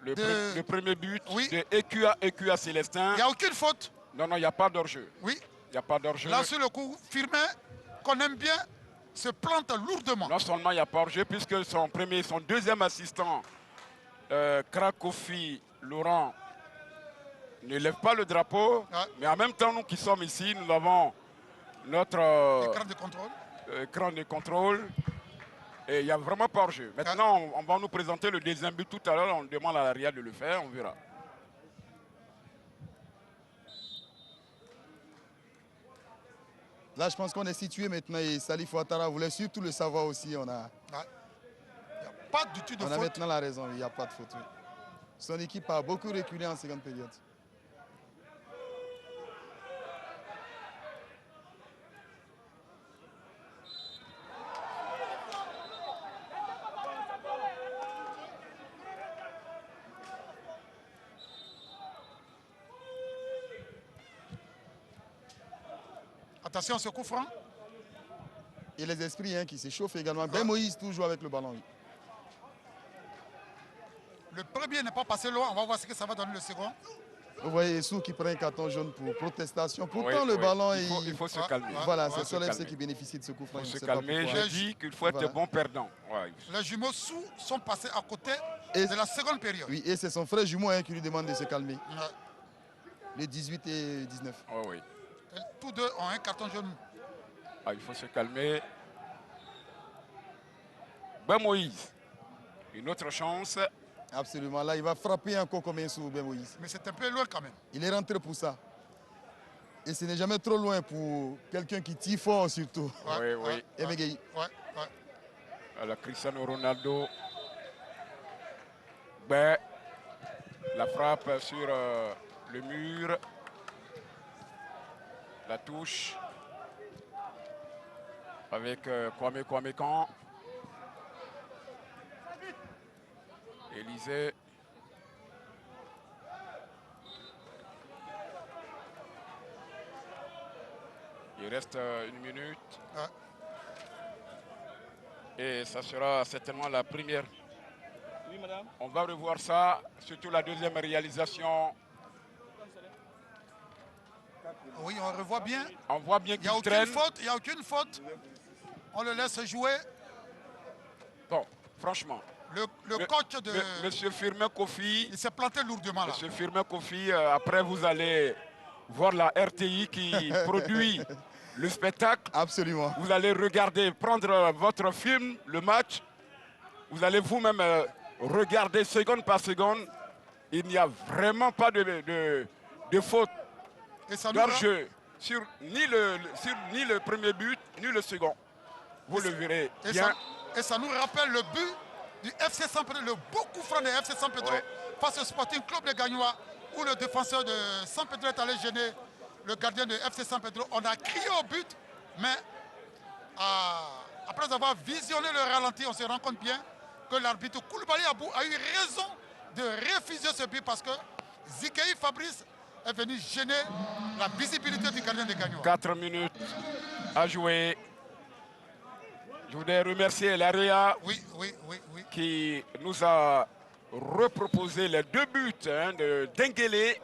Le premier but de EQA Célestin. Il n'y a aucune faute. Non, il n'y a pas d'hors-jeu. Oui. Il n'y a pas d'hors-jeu. Là, sur le coup, Firmé, qu'on aime bien, se plante lourdement. Non seulement il n'y a pas d'hors-jeu, puisque son deuxième assistant, Krakofi Laurent, ne lève pas le drapeau. Ouais. Mais en même temps, nous qui sommes ici, nous avons notre écran de contrôle. Et il n'y a vraiment pas hors-jeu. Maintenant, on va nous présenter le deuxième but tout à l'heure. On demande à la RIA de le faire, on verra. Là, je pense qu'on est situé maintenant et Salif Ouattara voulait surtout le savoir aussi. On a... Il n'y a pas du tout de faute. On a maintenant la raison, il n'y a pas de faute. Oui. Son équipe a beaucoup reculé en seconde période. Attention, ce coup franc. Et les esprits qui s'échauffent également. Ben Moïse toujours avec le ballon. Oui. Le premier n'est pas passé loin. On va voir ce que ça va donner le second. Vous voyez Sou qui prend un carton jaune pour protestation. Pourtant, le ballon... Il faut se calmer. Voilà, c'est Sol FC qui bénéficie de ce coup franc. Il faut se calmer. Je dis qu'il faut être bon perdant. Les jumeaux Sou sont passés à côté Et, de la seconde période. oui, et c'est son frère jumeau qui lui demande de se calmer. Ouais. Les 18 et 19. Oh oui. Et tous deux ont un carton jaune. Ah, il faut se calmer. Ben Moïse, une autre chance. Absolument. Là, il va frapper encore comme un sous Ben Moïse. Mais c'est un peu loin quand même. Il est rentré pour ça. Et ce n'est jamais trop loin pour quelqu'un qui tire fort surtout. Oui, oui. Et Megueï. Ouais, ouais. Alors, Cristiano Ronaldo. Ben, la frappe sur le mur. La touche. Avec Kwame Kan. Élysée. Il reste une minute. Ouais. Et ça sera certainement la première. Oui, madame. On va revoir ça, surtout la deuxième réalisation. Oui, on revoit bien. On voit bien Il n'y a qu'il aucune traîne. faute. Il n'y a aucune faute. On le laisse jouer. Bon, franchement. Le coach de... Monsieur Firmin Kofi, Il s'est planté lourdement là. Monsieur Firmin Kofi, après vous allez voir la RTI qui produit le spectacle. Absolument. Vous allez regarder, prendre votre film, le match. Vous allez vous-même regarder seconde par seconde. Il n'y a vraiment pas de faute Et ça nous, d'hors-jeu sur ni le premier but, ni le second. Vous le verrez bien. et ça nous rappelle le but du FC San Pedro, le beau coup franc de FC San Pedro Ouais. face au Sporting Club de Gagnoa, où le défenseur de San Pedro est allé gêner le gardien de FC San Pedro. On a crié au but, mais après avoir visionné le ralenti, on se rend compte bien que l'arbitre Koulibaly Abou a eu raison de refuser ce but parce que Zikaï Fabrice est venu gêner la visibilité du gardien de Gagnoa. 4 minutes à jouer. Je voudrais remercier l'AREA Oui, oui, oui, oui. qui nous a reproposé les 2 buts de Denguele.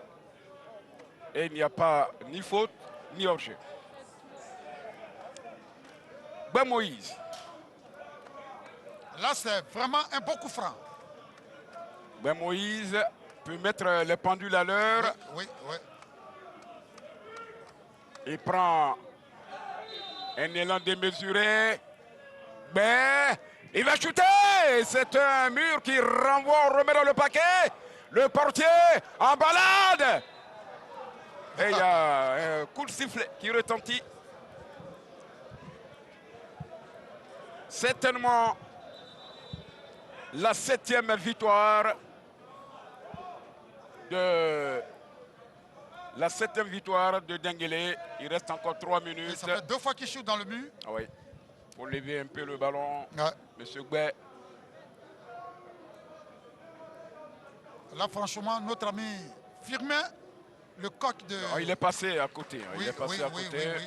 Et il n'y a pas ni faute, ni hors-jeu. Ben Moïse. Là, c'est vraiment un beau coup franc. Ben Moïse peut mettre les pendules à l'heure. Oui, oui. Il prend un élan démesuré. Ben, il va shooter. C'est un mur qui renvoie, on remet dans le paquet. Le portier en balade. Et il y a un coup de sifflet qui retentit. Certainement la 7e victoire de Denguele. Il reste encore 3 Et minutes. ça fait 2 fois qu'il shoot dans le mur. Ah oui. Pour lever un peu le ballon. Ouais. Monsieur Gbé. Là, franchement, notre ami Firmin, le coq de... Ah, il est passé à côté. Oui, Il est passé oui, à oui, côté. oui, oui.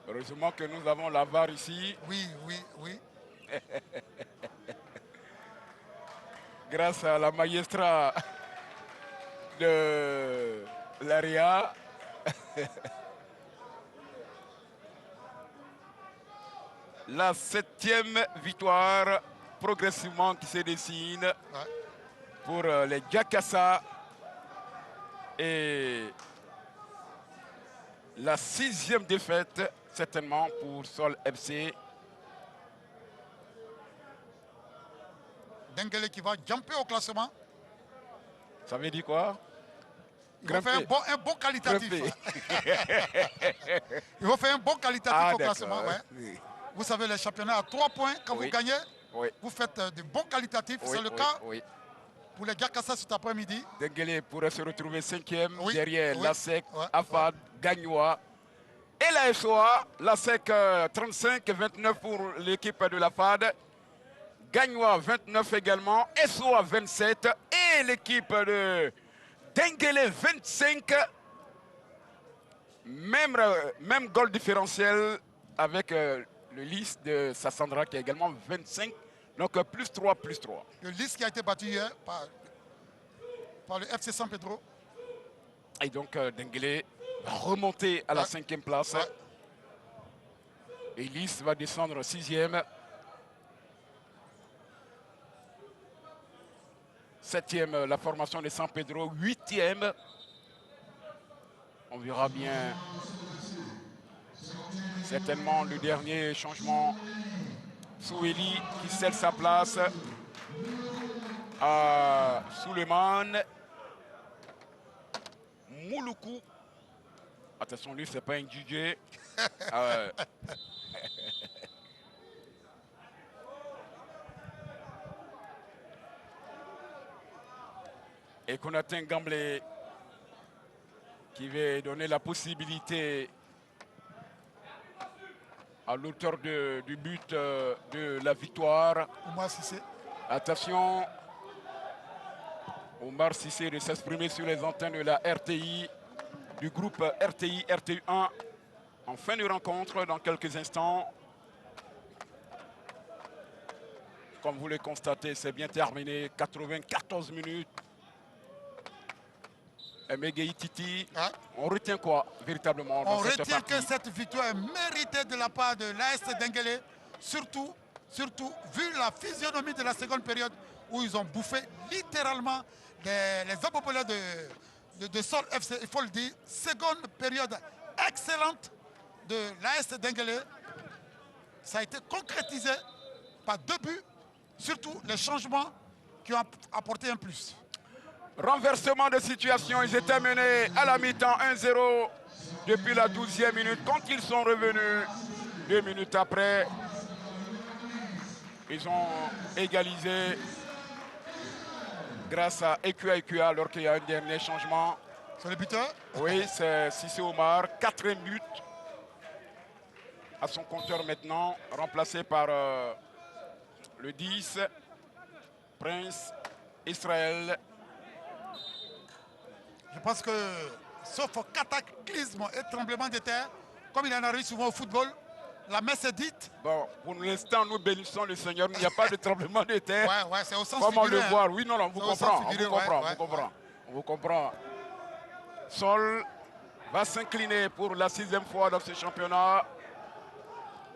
Heureusement que nous avons la VAR ici. Oui, oui, oui. Grâce à la maestra de l'AREA. La 7e victoire progressivement qui se dessine pour les Jakassa. Et la 6e défaite certainement pour Sol FC. Denguele qui va jumper au classement. Ça veut dire quoi? Il va faire un bon qualitatif. Il va faire un bon qualitatif au classement. Ouais. Oui. Vous savez, les championnats à 3 points, quand Oui. vous gagnez, Oui. vous faites de bons qualitatifs. Oui, C'est le oui, cas oui. pour les Jakassa cet après-midi. Denguele pourrait se retrouver 5e Oui, derrière oui, l'ASEC, ouais, AFAD, Gagnoa. Et la SOA, l'ASEC 35-29 pour l'équipe de l'AFAD. Gagnoa 29 également, SOA 27 et l'équipe de Denguele 25. Même goal différentiel avec le liste de Sassandra qui est également 25. Donc plus 3, plus 3. Le liste qui a été battu hier par le FC San Pedro. Et donc Denguele va remonter à la 5e place. Ouais. Et Lys va descendre 6e. 7e, la formation de San Pedro. 8e. On verra bien certainement le dernier changement. Soueli qui scelle sa place à Suleiman Mouloukou. Attention, lui, c'est pas un DJ. Et Konatin Gamblé qui va donner la possibilité à l'auteur du but de la victoire. Omar Cissé. Attention, Omar Cissé de s'exprimer sur les antennes de la RTI, du groupe RTI, RTU1, en fin de rencontre dans quelques instants. Comme vous le constatez, c'est bien terminé, 94 minutes. Meguei Titi, Ah. on retient quoi véritablement dans On cette retient partie? que cette victoire est méritée de la part de l'AS Denguélé, surtout vu la physionomie de la seconde période où ils ont bouffé littéralement les abopolés de Sol FC, il faut le dire. Seconde période excellente de l'AS Denguélé. Ça a été concrétisé par 2 buts, surtout les changements qui ont apporté un plus. Renversement de situation, ils étaient menés à la mi-temps 1-0 depuis la 12e minute. Quand ils sont revenus 2 minutes après, ils ont égalisé grâce à Ekua alors qu'il y a un dernier changement. C'est le buteur. Oui, c'est Cissé Omar, 4e but à son compteur maintenant, remplacé par le 10, Prince Israël. Je pense que, sauf au cataclysme et tremblement de terre, comme il en arrive souvent au football, la messe est dite. Bon, pour l'instant, nous bénissons le Seigneur. Il n'y a pas de tremblement de terre. Ouais, c'est au sens Comment figuré, le hein. voir? Oui, non, on vous C'est au sens comprend. On figuré, vous comprend, ouais, on vous comprend. On vous comprend. Sol va s'incliner pour la 6e fois dans ce championnat,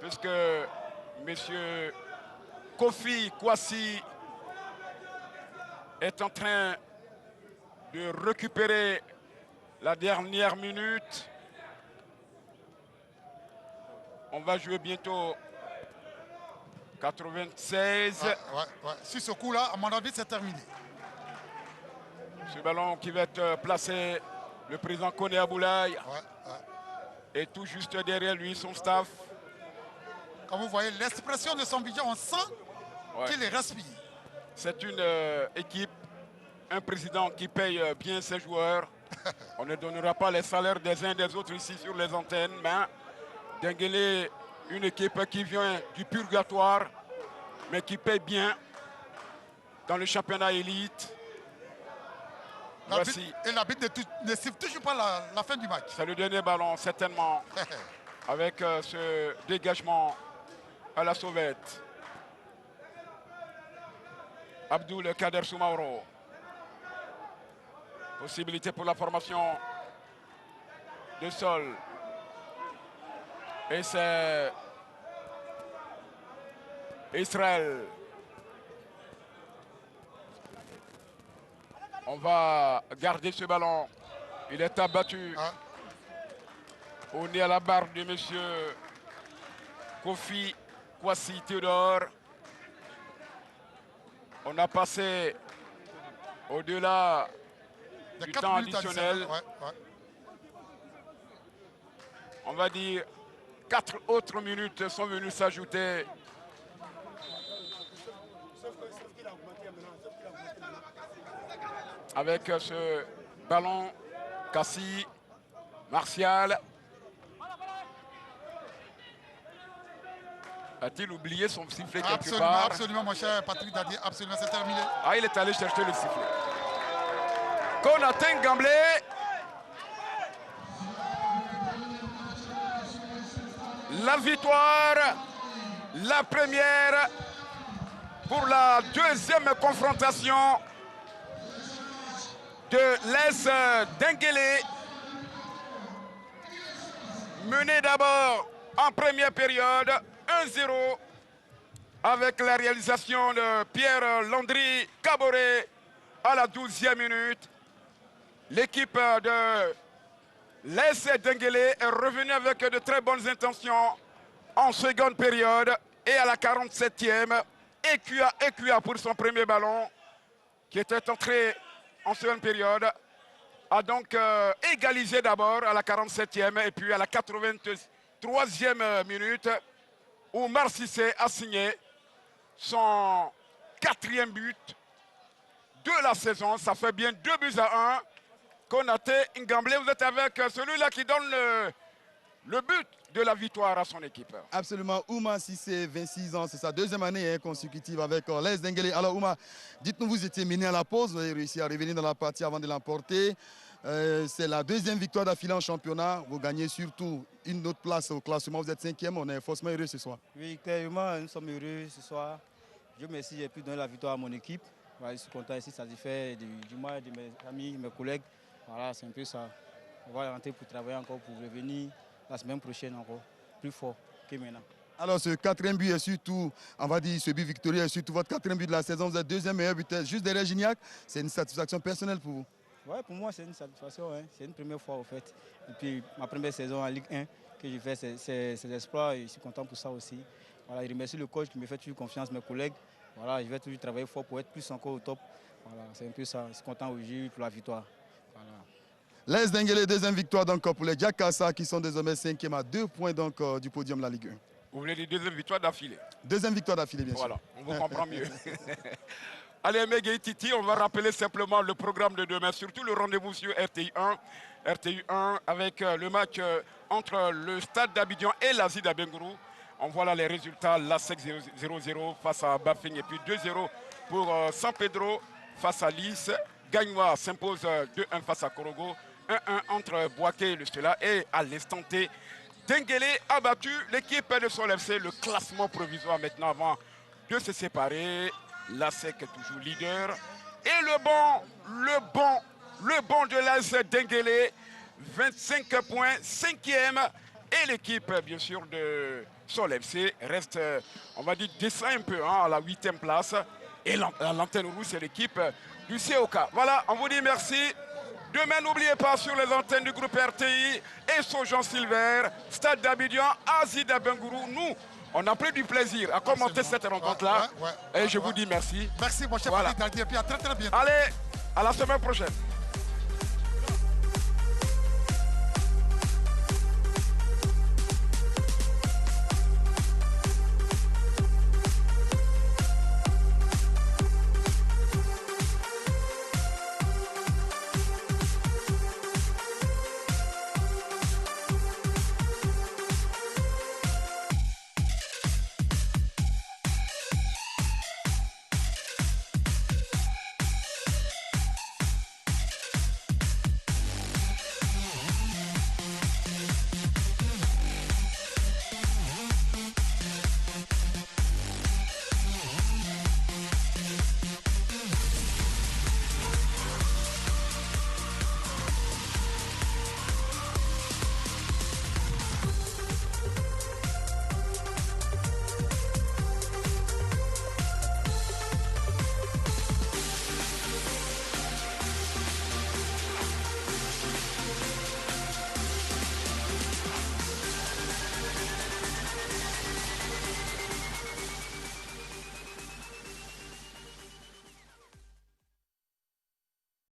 puisque M. Kofi Kwasi est en train de récupérer la dernière minute. On va jouer bientôt 96. Ouais. Sur ce coup-là, à mon avis, c'est terminé. Ce ballon qui va être placé, le président Koné Aboulaye est tout juste derrière lui, son staff. Comme vous voyez, l'expression de son visage, on sent qu'il respire. C'est une équipe, un président qui paye bien ses joueurs. On ne donnera pas les salaires des uns et des autres ici sur les antennes, mais Denguélé, une équipe qui vient du purgatoire, mais qui paye bien dans le championnat élite. Voici. Et l'arbitre ne siffle toujours pas la fin du match. C'est le dernier ballon, certainement, avec ce dégagement à la sauvette. Abdoul Kader Soumaoro. Possibilité pour la formation de Sol. Et c'est Israël. On va garder ce ballon. Il est abattu. On est à la barre de monsieur Kofi Kwasi Théodore. On a passé au-delà du temps additionnel. On va dire 4 autres minutes sont venues s'ajouter. Avec ce ballon, Kassi, Martial. A-t-il oublié son sifflet quelque part? Absolument, mon cher Patrick Dadier, absolument, c'est terminé. Ah, il est allé chercher le sifflet. Konatin Gamblé. La victoire, la première pour la deuxième confrontation de l'AS Denguélé. Mené d'abord en première période 1-0 avec la réalisation de Pierre Landry Caboret à la 12e minute. L'équipe de l'AS Denguélé est revenue avec de très bonnes intentions en seconde période. Et à la 47e, Ekua pour son premier ballon, qui était entré en seconde période, a donc égalisé d'abord à la 47e et puis à la 83e minute, Oumar Cissé a signé son 4e but de la saison. Ça fait bien 2-1. Konaté Ngamblé, vous êtes avec celui-là qui donne le but de la victoire à son équipe. Absolument. Oumar Cissé, 26 ans, c'est sa deuxième année consécutive avec l'AS Denguélé. Alors Oumar, dites-nous, vous étiez mené à la pause, vous avez réussi à revenir dans la partie avant de l'emporter. C'est la deuxième victoire d'affilée en championnat. Vous gagnez surtout une autre place au classement. Vous êtes 5e, on est forcément heureux ce soir. Oui, clairement, nous sommes heureux ce soir. Dieu merci, j'ai pu donner la victoire à mon équipe. Voilà, je suis content ici, ça fait du mal de mes amis, mes collègues. Voilà, c'est un peu ça. On va rentrer pour travailler encore, pour revenir la semaine prochaine encore, plus fort que maintenant. Alors ce 4e but est surtout, on va dire, ce but victorieux est surtout votre 4e but de la saison. Vous êtes deuxième meilleur buteur juste derrière Gignac. C'est une satisfaction personnelle pour vous? Oui, pour moi c'est une satisfaction. Hein. C'est une première fois au fait. Et puis ma première saison en Ligue 1 que j'ai fait ces exploits et je suis content pour ça aussi. Voilà, je remercie le coach qui me fait toujours confiance, mes collègues. Voilà, je vais toujours travailler fort pour être plus encore au top. Voilà, c'est un peu ça. Je suis content aujourd'hui pour la victoire. Voilà. l'AS Denguélé, deuxième victoire donc pour les Diakassa qui sont désormais 5e à 2 points donc, du podium de la Ligue 1. Vous voulez dire deuxième victoire d'affilée? Deuxième victoire d'affilée, bien sûr. Voilà, on vous comprend mieux. Allez, Megui Titi, on va rappeler simplement le programme de demain, surtout le rendez-vous sur RTI 1. RTI 1 avec le match entre le Stade d'Abidjan et l'Asie d'Abengourou. On voit là les résultats, l'ASEC 0-0 face à Bafing et puis 2-0 pour San Pedro face à Lys. Gagnois s'impose 2-1 face à Korogo. 1-1 entre Boaké et le Stella. Et à l'instant T, Denguélé a battu l'équipe de Sol FC, le classement provisoire maintenant avant de se séparer. L'ASEC est toujours leader. Et le bon de l'AS Denguélé, 25 points, 5e. Et l'équipe, bien sûr, de Sol FC reste, on va dire, descend un peu à la 8e place. Et la lanterne rouge, c'est l'équipe du COK. Voilà, on vous dit merci. Demain, n'oubliez pas sur les antennes du groupe RTI et Sojan Silver, Stade d'Abidjan, Asie d'Abengourou. Nous, on a pris du plaisir à commenter cette rencontre-là. Et je vous dis merci. Merci, mon cher. Voilà. Et puis à très très bientôt. Allez, à la semaine prochaine.